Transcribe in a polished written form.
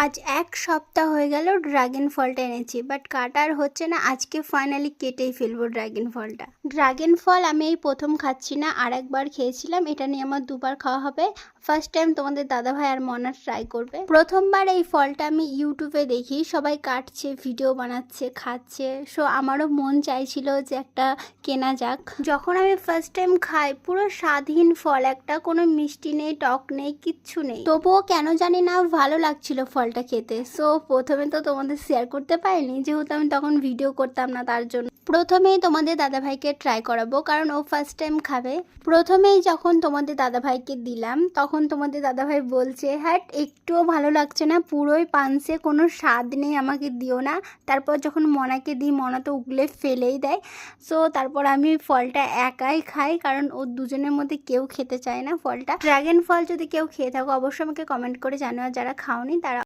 আজ ১ সপ্তাহ হয়ে গেল ড্রাগন ফলটা এনেছি, বাট কাটা আর হচ্ছে না। আজকে ফাইনালি কেটেই ফেলবো ড্রাগন ফলটা। ড্রাগন ফল আমি এই প্রথম খাচ্ছি না, আর একবার খেয়েছিলাম। এটা নিয়ে আমার দুবার খাওয়া হবে। ফার্স্ট টাইম তোমাদের দাদাভাই আর মনা ট্রাই করবে। প্রথমবার এই ফলটা আমি ইউটিউবে দেখি সবাই কাটছে, ভিডিও বানাচ্ছে, খাচ্ছে। সো আমারও মন চাইছিল যে একটা কেনা যাক। যখন আমি ফার্স্ট টাইম খাই, পুরো স্বাদহীন ফল একটা, কোনো মিষ্টি নেই, টক নেই, কিচ্ছু নেই। তবুও কেন জানি না ভালো লাগছিল ফলটা খেতে। সো প্রথমে তো তোমাদের শেয়ার করতে পারিনি, যেহেতু আমি তখন ভিডিও করতাম না, তার জন্য প্রথমেই তোমাদের দাদাভাইকে ট্রাই করাবো, কারণ ও ফার্স্ট টাইম খাবে। প্রথমেই যখন তোমাদের দাদাভাইকে দিলাম, তখন তোমাদের দাদাভাই বলছে, হ্যাঁ একটুও ভালো লাগছে না, পুরোই পানসে, কোনো স্বাদ নেই, আমাকে দিও না। তারপর যখন মনাকে দিই, মনা তো উগলে ফেলেই দেয়। সো তারপর আমি ফলটা একাই খাই, কারণ ও দুজনের মধ্যে কেউ খেতে চায় না ফলটা। ড্রাগন ফল যদি কেউ খেয়ে থাকো অবশ্যই আমাকে কমেন্ট করে জানাও, যারা খাওনি তারা